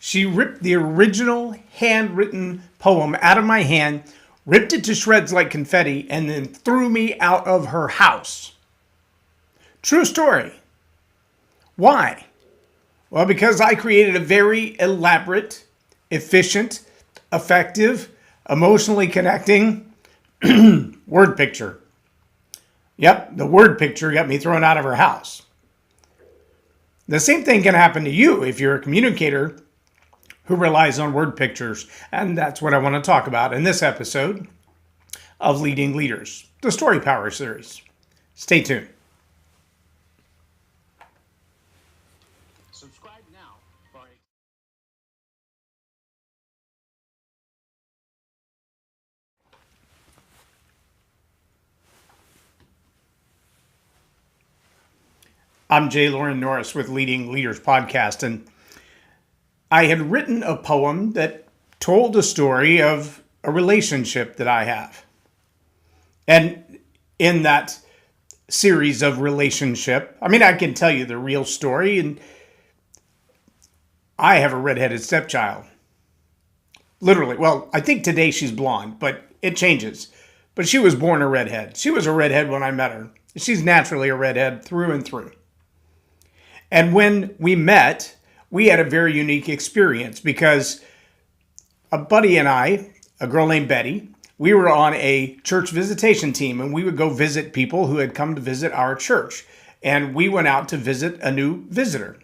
She ripped the original handwritten poem out of my hand, ripped it to shreds like confetti, and then threw me out of her house. True story. Why? Well, because I created a very elaborate, efficient, effective, emotionally connecting word picture. Yep, the word picture got me thrown out of her house. The same thing can happen to you if you're a communicator who relies on word pictures. And that's what I want to talk about in this episode of Leading Leaders, the Story Power series. Stay tuned. Subscribe now for I'm J Loren Norris with Leading Leaders podcast, and I had written a poem that told the story of a relationship that I have. And in that series of relationship, I can tell you the real story, and I have a redheaded stepchild. Literally. Well, I think today she's blonde, but it changes. But she was born a redhead. She was a redhead when I met her. She's naturally a redhead through and through. And when we met, we had a very unique experience because a buddy and I, a girl named Betty, we were on a church visitation team, and we would go visit people who had come to visit our church. And we went out to visit a new visitor.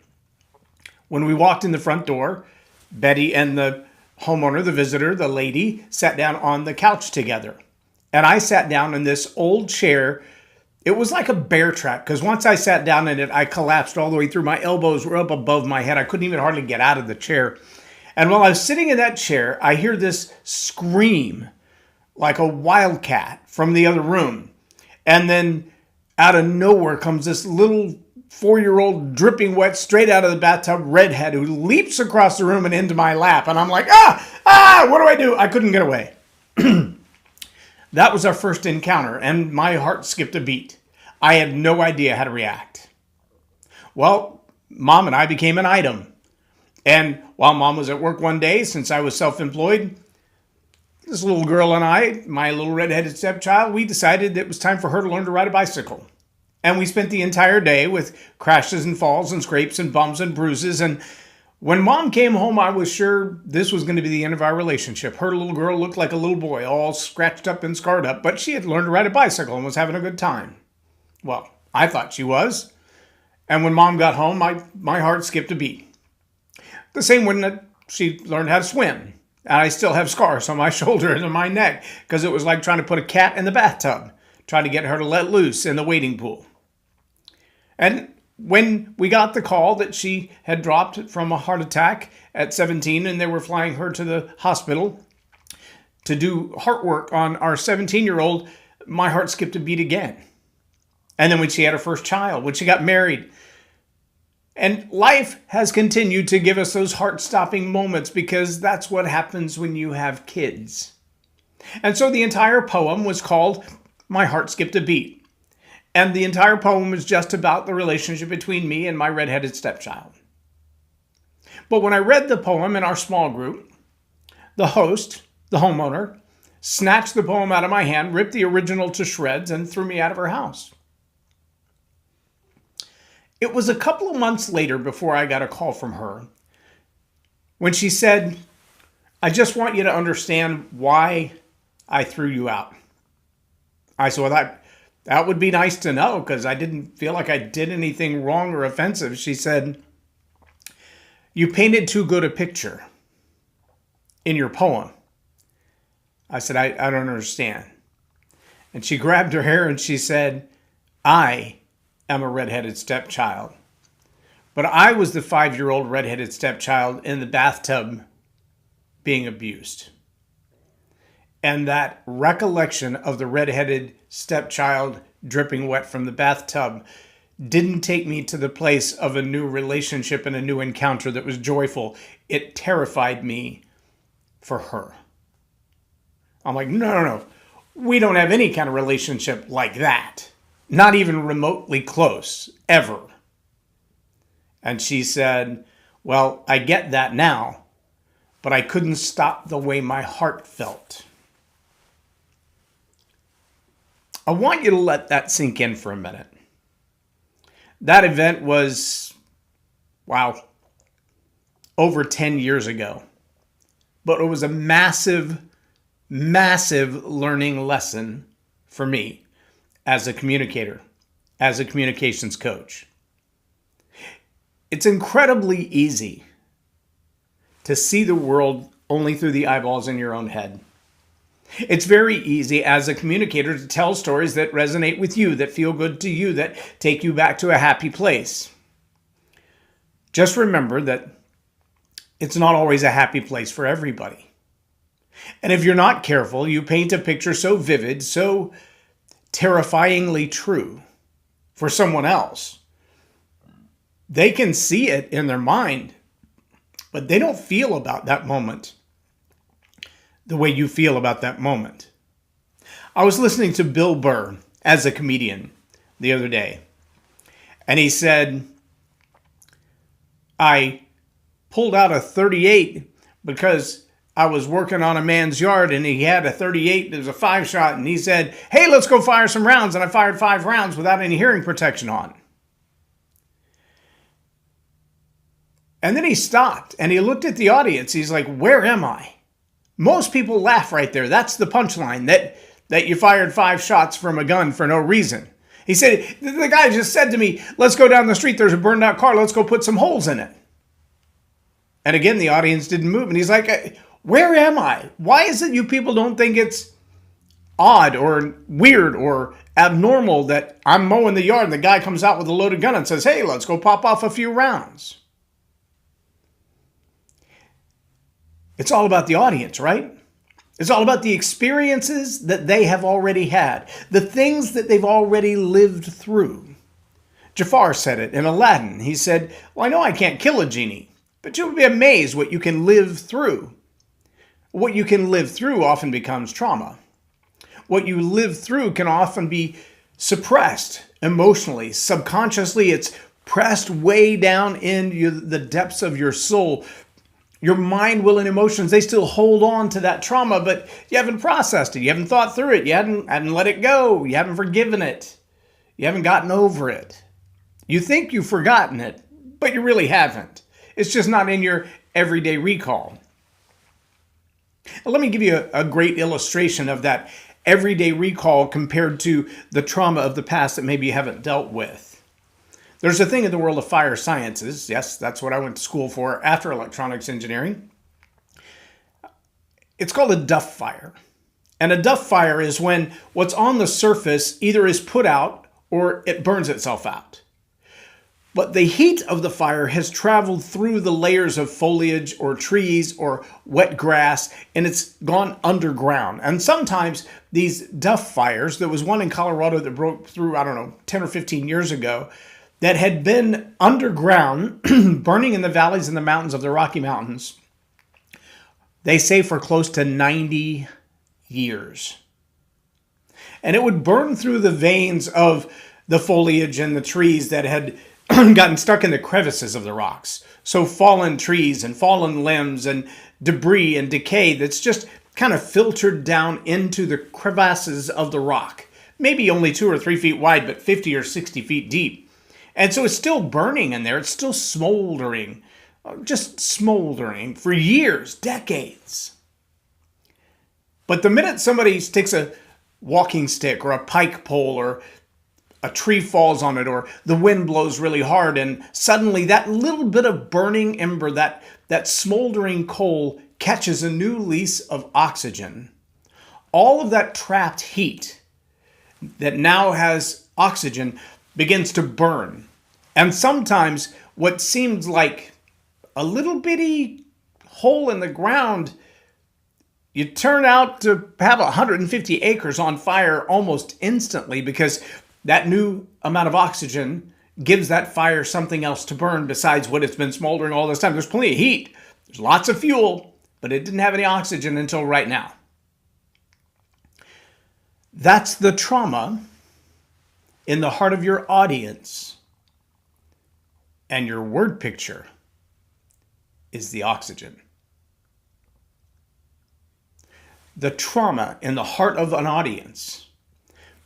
When we walked in the front door, Betty and the homeowner, the visitor, the lady, sat down on the couch together. And I sat down in this old chair. It was like a bear trap, because once I sat down in it, I collapsed all the way through. My elbows were up above my head. I couldn't even hardly get out of the chair. And while I was sitting in that chair, I hear this scream like a wildcat from the other room. And then out of nowhere comes this little 4-year-old dripping wet straight out of the bathtub redhead who leaps across the room and into my lap. And I'm like, what do I do? I couldn't get away. That was our first encounter, and my heart skipped a beat. I had no idea how to react. Well, Mom and I became an item. And while Mom was at work one day, since I was self-employed, this little girl and I, my little redheaded stepchild, we decided it was time for her to learn to ride a bicycle. And we spent the entire day with crashes and falls and scrapes and bumps and bruises. And when Mom came home, I was sure this was going to be the end of our relationship. Her little girl looked like a little boy, all scratched up and scarred up, but she had learned to ride a bicycle and was having a good time. Well, I thought she was. And when Mom got home, my heart skipped a beat. The same when she learned how to swim. And I still have scars on my shoulder and on my neck because it was like trying to put a cat in the bathtub, trying to get her to let loose in the wading pool. And when we got the call that she had dropped from a heart attack at 17 and they were flying her to the hospital to do heart work on our 17-year-old, my heart skipped a beat again. And then when she had her first child, when she got married. And life has continued to give us those heart-stopping moments because that's what happens when you have kids. And so the entire poem was called My Heart Skipped a Beat. And the entire poem was just about the relationship between me and my redheaded stepchild. But when I read the poem in our small group, the host, the homeowner, snatched the poem out of my hand, ripped the original to shreds, and threw me out of her house. It was a couple of months later before I got a call from her when she said, I just want you to understand why I threw you out. I said, well, that would be nice to know because I didn't feel like I did anything wrong or offensive. She said, you painted too good a picture in your poem. I said, I don't understand. And she grabbed her hair and she said, I am a redheaded stepchild. But I was the 5-year-old redheaded stepchild in the bathtub being abused. And that recollection of the redheaded stepchild dripping wet from the bathtub didn't take me to the place of a new relationship and a new encounter that was joyful. It terrified me for her. I'm like, no. We don't have any kind of relationship like that. Not even remotely close, ever. And she said, well, I get that now, but I couldn't stop the way my heart felt. I want you to let that sink in for a minute. That event was, wow, over 10 years ago. But it was a massive, massive learning lesson for me as a communicator, as a communications coach. It's incredibly easy to see the world only through the eyeballs in your own head. It's very easy as a communicator to tell stories that resonate with you, that feel good to you, that take you back to a happy place. Just remember that it's not always a happy place for everybody. And if you're not careful, you paint a picture so vivid, so terrifyingly true for someone else. They can see it in their mind, but they don't feel about that moment the way you feel about that moment. I was listening to Bill Burr as a comedian the other day, and he said, I pulled out a 38 because I was working on a man's yard and he had a 38. It was a 5-shot, and he said, hey, let's go fire some rounds. And I fired 5 rounds without any hearing protection on. And then he stopped and he looked at the audience. He's like, where am I? Most people laugh right there. That's the punchline, that you fired 5 shots from a gun for no reason. He said, the guy just said to me, let's go down the street. There's a burned out car. Let's go put some holes in it. And again, the audience didn't move. And he's like, where am I? Why is it you people don't think it's odd or weird or abnormal that I'm mowing the yard and the guy comes out with a loaded gun and says, hey, let's go pop off a few rounds? It's all about the audience, right? It's all about the experiences that they have already had, the things that they've already lived through. Jafar said it in Aladdin. He said, well, I know I can't kill a genie, but you'll be amazed what you can live through. What you can live through often becomes trauma. What you live through can often be suppressed emotionally, subconsciously. It's pressed way down in the depths of your soul. Your mind, will, and emotions, they still hold on to that trauma, but you haven't processed it. You haven't thought through it. You hadn't let it go. You haven't forgiven it. You haven't gotten over it. You think you've forgotten it, but you really haven't. It's just not in your everyday recall. Let me give you a great illustration of that everyday recall compared to the trauma of the past that maybe you haven't dealt with. There's a thing in the world of fire sciences. Yes, that's what I went to school for after electronics engineering. It's called a duff fire. And a duff fire is when what's on the surface either is put out or it burns itself out. But the heat of the fire has traveled through the layers of foliage or trees or wet grass, and it's gone underground. And sometimes these duff fires, there was one in Colorado that broke through, 10 or 15 years ago, that had been underground, burning in the valleys and the mountains of the Rocky Mountains, they say for close to 90 years. And it would burn through the veins of the foliage and the trees that had gotten stuck in the crevices of the rocks. So fallen trees and fallen limbs and debris and decay that's just kind of filtered down into the crevasses of the rock. Maybe only 2 or 3 feet wide, but 50 or 60 feet deep. And so it's still burning in there. It's still smoldering, just smoldering for years, decades. But the minute somebody sticks a walking stick or a pike pole or a tree falls on it or the wind blows really hard and suddenly that little bit of burning ember, that smoldering coal catches a new lease of oxygen. All of that trapped heat that now has oxygen begins to burn. And sometimes what seems like a little bitty hole in the ground, you turn out to have 150 acres on fire almost instantly because that new amount of oxygen gives that fire something else to burn besides what it's been smoldering all this time. There's plenty of heat. There's lots of fuel, but it didn't have any oxygen until right now. That's the trauma in the heart of your audience. And your word picture is the oxygen. the trauma in the heart of an audience,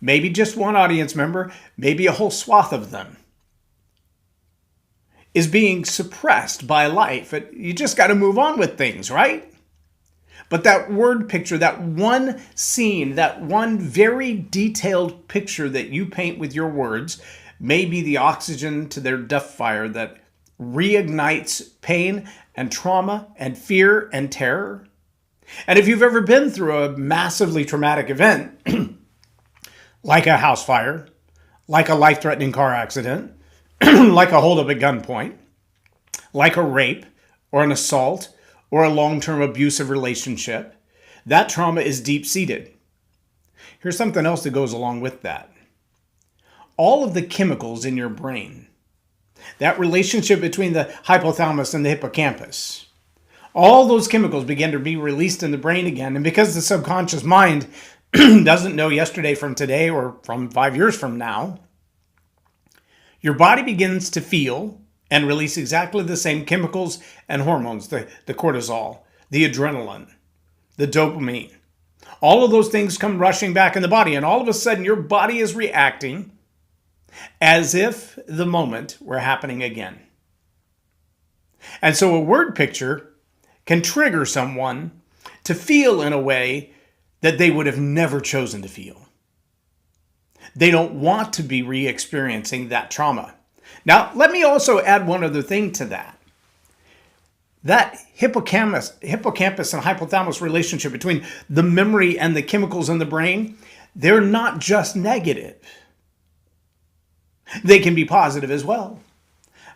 maybe just one audience member, maybe a whole swath of them, is being suppressed by life. You just got to move on with things, right? But that word picture, that one scene, that one very detailed picture that you paint with your words may be the oxygen to their death fire that reignites pain and trauma and fear and terror. And if you've ever been through a massively traumatic event, like a house fire, like a life-threatening car accident, like a holdup at gunpoint, like a rape or an assault or a long-term abusive relationship, that trauma is deep-seated. Here's something else that goes along with that. All of the chemicals in your brain, that relationship between the hypothalamus and the hippocampus, all those chemicals begin to be released in the brain again. And because the subconscious mind doesn't know yesterday from today or from 5 years from now, your body begins to feel and release exactly the same chemicals and hormones, the cortisol, the adrenaline, the dopamine. All of those things come rushing back in the body, and all of a sudden your body is reacting as if the moment were happening again. And so a word picture can trigger someone to feel in a way that they would have never chosen to feel. They don't want to be re-experiencing that trauma. Now, let me also add one other thing to that. That hippocampus and hypothalamus relationship between the memory and the chemicals in the brain, they're not just negative. They can be positive as well.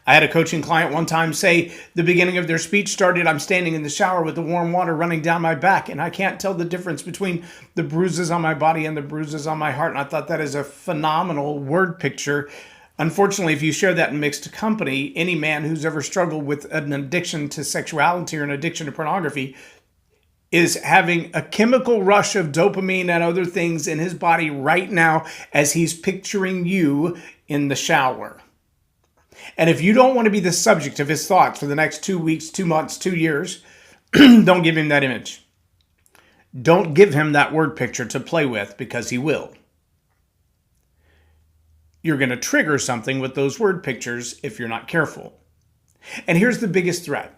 I had a coaching client one time say the beginning of their speech started, I'm standing in the shower with the warm water running down my back, and I can't tell the difference between the bruises on my body and the bruises on my heart. And I thought that is a phenomenal word picture. Unfortunately, if you share that in mixed company, any man who's ever struggled with an addiction to sexuality or an addiction to pornography is having a chemical rush of dopamine and other things in his body right now as he's picturing you in the shower. And if you don't want to be the subject of his thoughts for the next 2 weeks, 2 months, 2 years, don't give him that image. Don't give him that word picture to play with, because he will. You're going to trigger something with those word pictures if you're not careful. And here's the biggest threat.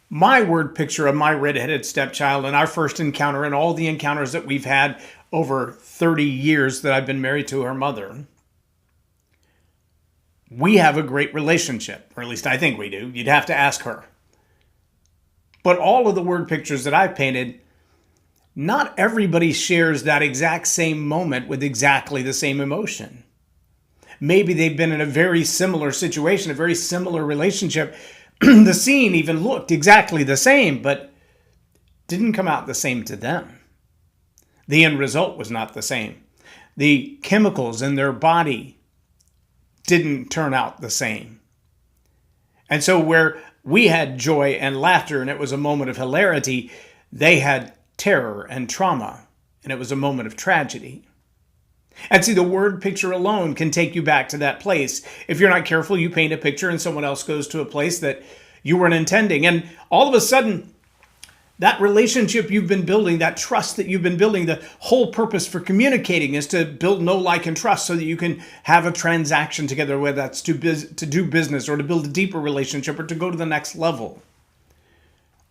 My word picture of my redheaded stepchild and our first encounter and all the encounters that we've had over 30 years that I've been married to her mother, we have a great relationship, or at least I think we do. You'd have to ask her. But all of the word pictures that I've painted, not everybody shares that exact same moment with exactly the same emotion. Maybe they've been in a very similar situation, a very similar relationship. The scene even looked exactly the same, but didn't come out the same to them. The end result was not the same. The chemicals in their body didn't turn out the same. And so where we had joy and laughter and it was a moment of hilarity, they had terror and trauma, and it was a moment of tragedy. And see, the word picture alone can take you back to that place. If you're not careful, you paint a picture and someone else goes to a place that you weren't intending. And all of a sudden, that relationship you've been building, that trust that you've been building, the whole purpose for communicating is to build know, like, and trust so that you can have a transaction together, whether that's to do business or to build a deeper relationship or to go to the next level.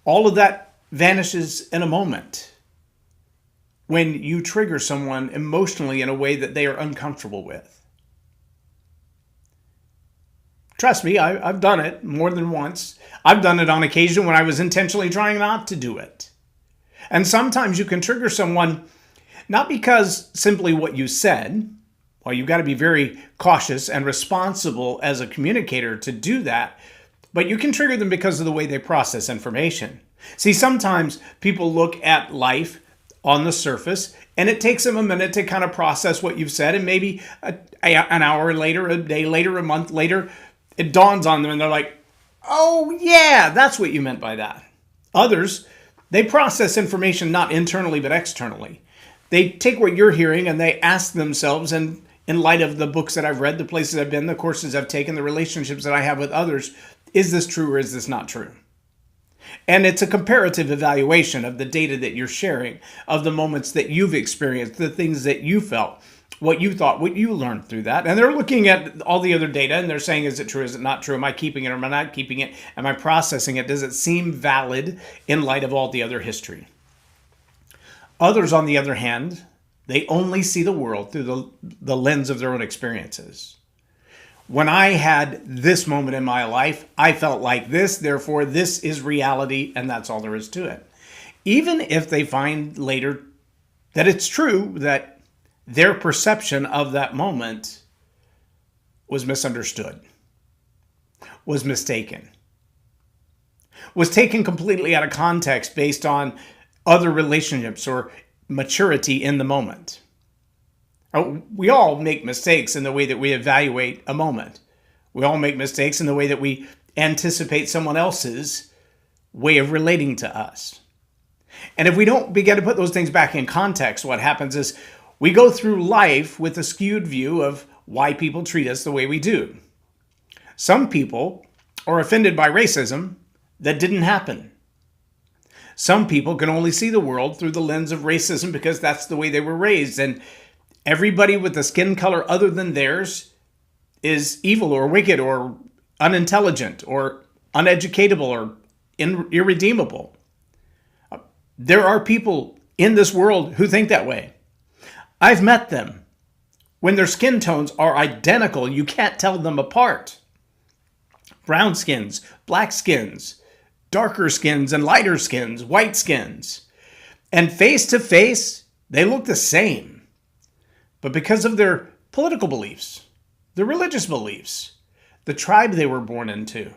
All of that vanishes in a moment when you trigger someone emotionally in a way that they are uncomfortable with. Trust me, I've done it more than once. I've done it on occasion when I was intentionally trying not to do it. And sometimes you can trigger someone not because simply what you said. Well, you've got to be very cautious and responsible as a communicator to do that, but you can trigger them because of the way they process information. See, sometimes people look at life on the surface and it takes them a minute to kind of process what you've said, and maybe an hour later, a day later, a month later, it dawns on them and they're like, oh yeah, that's what you meant by that. Others, they process information not internally but externally. They take what you're hearing and they ask themselves, and in light of the books that I've read, the places I've been, the courses I've taken, the relationships that I have with others, is this true or is this not true? And it's a comparative evaluation of the data that you're sharing, of the moments that you've experienced, the things that you felt, what you thought, what you learned through that. And they're looking at all the other data and they're saying, is it true? Is it not true? Am I keeping it or am I not keeping it? Am I processing it? Does it seem valid in light of all the other history? Others, on the other hand, they only see the world through the lens of their own experiences. When I had this moment in my life, I felt like this, therefore this is reality, and that's all there is to it. Even if they find later that it's true that their perception of that moment was misunderstood, was mistaken, was taken completely out of context based on other relationships or maturity in the moment. We all make mistakes in the way that we evaluate a moment. We all make mistakes in the way that we anticipate someone else's way of relating to us. And if we don't begin to put those things back in context, what happens is we go through life with a skewed view of why people treat us the way we do. Some people are offended by racism that didn't happen. Some people can only see the world through the lens of racism because that's the way they were raised. And everybody with a skin color other than theirs is evil or wicked or unintelligent or uneducatable or irredeemable. There are people in this world who think that way. I've met them. When their skin tones are identical, you can't tell them apart. Brown skins, black skins, darker skins and lighter skins, white skins. And face to face, they look the same. But because of their political beliefs, their religious beliefs, the tribe they were born into,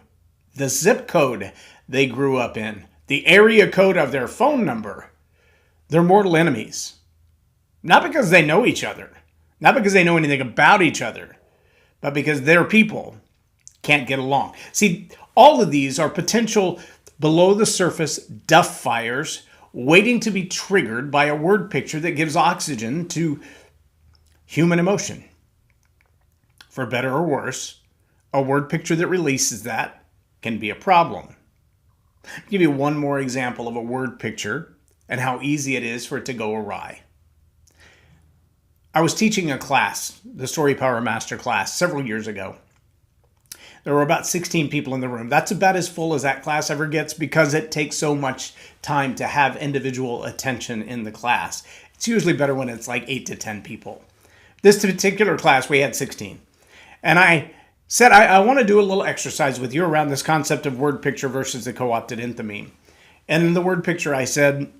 the zip code they grew up in, the area code of their phone number, they're mortal enemies. Not because they know each other, not because they know anything about each other, but because their people can't get along. See, all of these are potential below the surface duff fires waiting to be triggered by a word picture that gives oxygen to human emotion. For better or worse, a word picture that releases that can be a problem. I'll give you one more example of a word picture and how easy it is for it to go awry. I was teaching a class, the Story Power Master class, several years ago. There were about 16 people in the room. That's about as full as that class ever gets because it takes so much time to have individual attention in the class. It's usually better when it's like 8 to 10 people. This particular class, we had 16. And I said, I want to do a little exercise with you around this concept of word picture versus the co-opted enthymeme. And in the word picture, I said,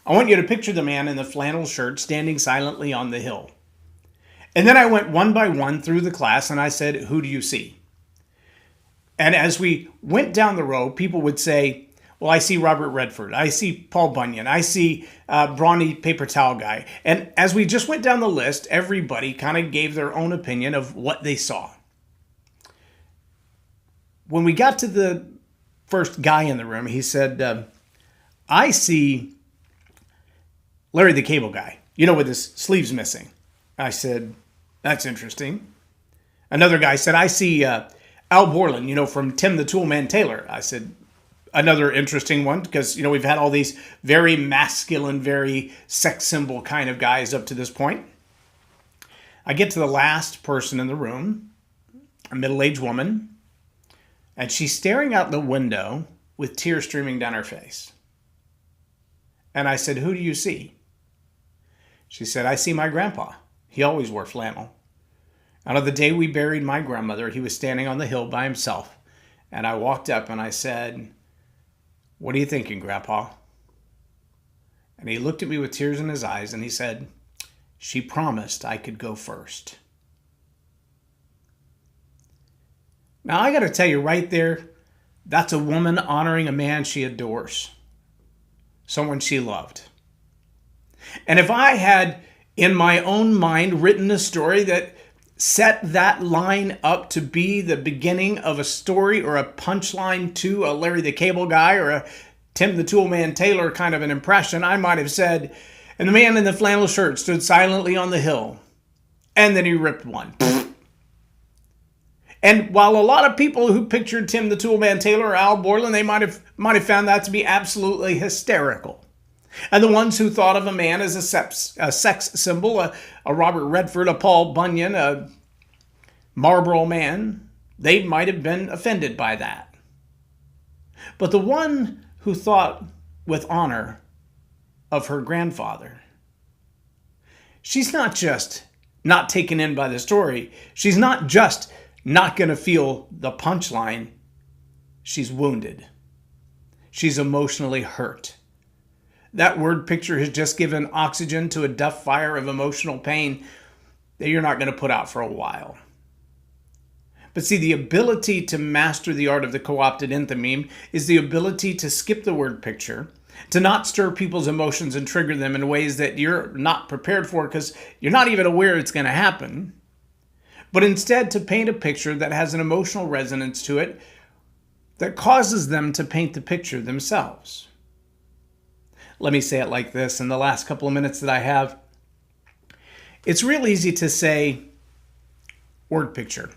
I want you to picture the man in the flannel shirt standing silently on the hill. And then I went one by one through the class and I said, who do you see? And as we went down the row, people would say, well, I see Robert Redford. I see Paul Bunyan. I see Brawny Paper Towel Guy. And as we just went down the list, everybody kind of gave their own opinion of what they saw. When we got to the first guy in the room, he said, I see Larry the Cable Guy, with his sleeves missing. I said, that's interesting. Another guy said, I see Al Borland, from Tim the Toolman Taylor. I said, another interesting one, because, we've had all these very masculine, very sex symbol kind of guys up to this point. I get to the last person in the room, a middle-aged woman, and she's staring out the window with tears streaming down her face. And I said, who do you see? She said, I see my grandpa. He always wore flannel. And on the day we buried my grandmother, he was standing on the hill by himself. And I walked up and I said, what are you thinking, Grandpa? And he looked at me with tears in his eyes and he said, she promised I could go first. Now, I got to tell you right there, that's a woman honoring a man she adores, someone she loved. And if I had, in my own mind, written a story that set that line up to be the beginning of a story or a punchline to a Larry the Cable Guy or a Tim the Toolman Taylor kind of an impression, I might have said, and the man in the flannel shirt stood silently on the hill, and then he ripped one. And while a lot of people who pictured Tim the Toolman Taylor or Al Borland, they might have might have found that to be absolutely hysterical. And the ones who thought of a man as a sex symbol, a Robert Redford, a Paul Bunyan, a Marlboro Man, they might have been offended by that. But the one who thought with honor of her grandfather, she's not just not taken in by the story. She's not just not going to feel the punchline. She's wounded. She's emotionally hurt. That word picture has just given oxygen to a duff fire of emotional pain that you're not going to put out for a while. But see, the ability to master the art of the co-opted enthymeme is the ability to skip the word picture, to not stir people's emotions and trigger them in ways that you're not prepared for because you're not even aware it's going to happen, but instead to paint a picture that has an emotional resonance to it that causes them to paint the picture themselves. Let me say it like this in the last couple of minutes that I have. It's real easy to say word picture.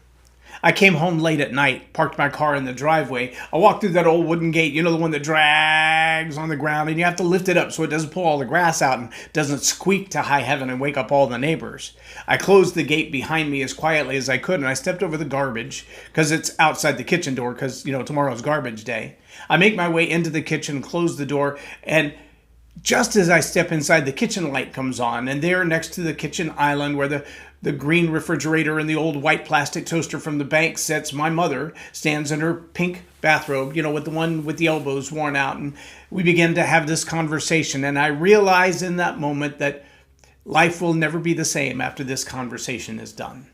I came home late at night, parked my car in the driveway. I walked through that old wooden gate, you know, the one that drags on the ground, and you have to lift it up so it doesn't pull all the grass out and doesn't squeak to high heaven and wake up all the neighbors. I closed the gate behind me as quietly as I could, and I stepped over the garbage because it's outside the kitchen door because, you know, tomorrow's garbage day. I make my way into the kitchen, close the door, and just as I step inside, the kitchen light comes on, and there next to the kitchen island where the green refrigerator and the old white plastic toaster from the bank sits, my mother stands in her pink bathrobe, you know, with the one with the elbows worn out, and we begin to have this conversation, and I realize in that moment that life will never be the same after this conversation is done.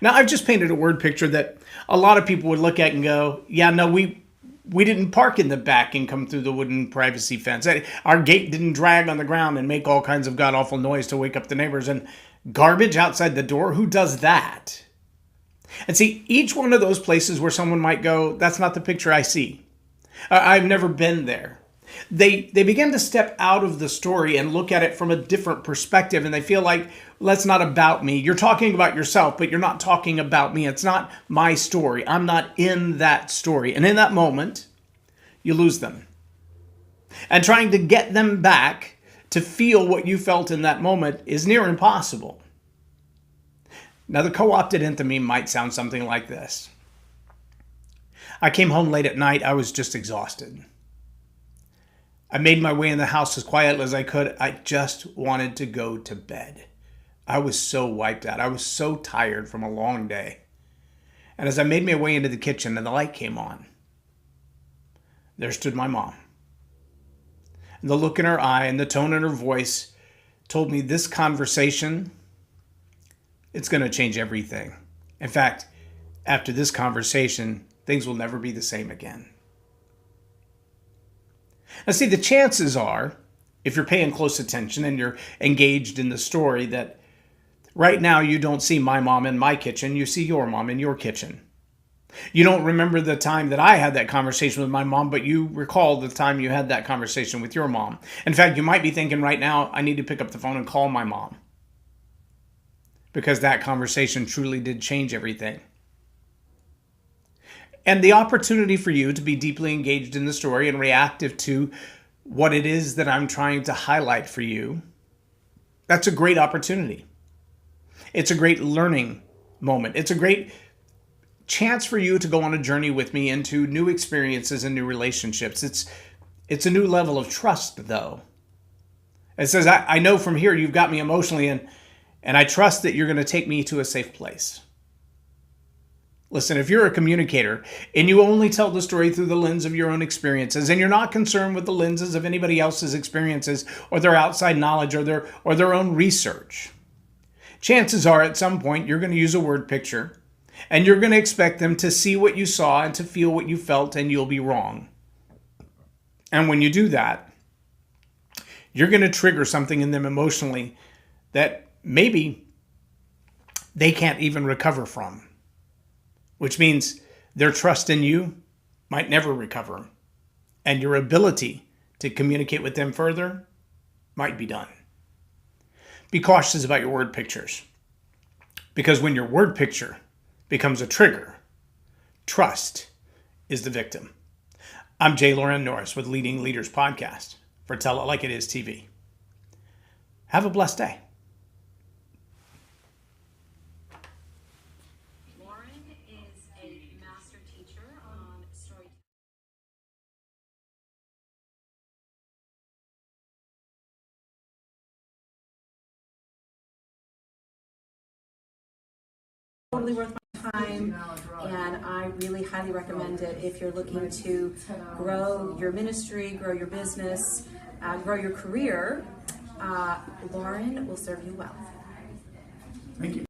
Now, I've just painted a word picture that a lot of people would look at and go, yeah, no, we didn't park in the back and come through the wooden privacy fence. Our gate didn't drag on the ground and make all kinds of god-awful noise to wake up the neighbors. And garbage outside the door, who does that? And see, each one of those places where someone might go, that's not the picture I see. I've never been there. They begin to step out of the story and look at it from a different perspective, and they feel like, well, that's not about me. You're talking about yourself, but you're not talking about me. It's not my story. I'm not in that story. And in that moment, you lose them. And trying to get them back to feel what you felt in that moment is near impossible. Now, the co-opted enthymeme might sound something like this. I came home late at night. I was just exhausted. I made my way in the house as quietly as I could. I just wanted to go to bed. I was so wiped out. I was so tired from a long day. And as I made my way into the kitchen and the light came on, there stood my mom. And the look in her eye and the tone in her voice told me this conversation, it's going to change everything. In fact, after this conversation, things will never be the same again. Now, see, the chances are, if you're paying close attention and you're engaged in the story, that right now you don't see my mom in my kitchen, you see your mom in your kitchen. You don't remember the time that I had that conversation with my mom, but you recall the time you had that conversation with your mom. In fact, you might be thinking right now, I need to pick up the phone and call my mom, because that conversation truly did change everything. And the opportunity for you to be deeply engaged in the story and reactive to what it is that I'm trying to highlight for you, that's a great opportunity. It's a great learning moment. It's a great chance for you to go on a journey with me into new experiences and new relationships. It's a new level of trust, though. It says, I know from here you've got me emotionally, and I trust that you're going to take me to a safe place. Listen, if you're a communicator and you only tell the story through the lens of your own experiences, and you're not concerned with the lenses of anybody else's experiences or their outside knowledge or their own research, chances are at some point you're going to use a word picture and you're going to expect them to see what you saw and to feel what you felt, and you'll be wrong. And when you do that, you're going to trigger something in them emotionally that maybe they can't even recover from. Which means their trust in you might never recover, and your ability to communicate with them further might be done. Be cautious about your word pictures, because when your word picture becomes a trigger, trust is the victim. I'm J Loren Norris with Leading Leaders Podcast for Tell It Like It Is TV. Have a blessed day. Lauren is a master teacher on storytelling. Totally worth my time, and I really highly recommend it if you're looking to grow your ministry, grow your business, grow your career. Lauren will serve you well. Thank you.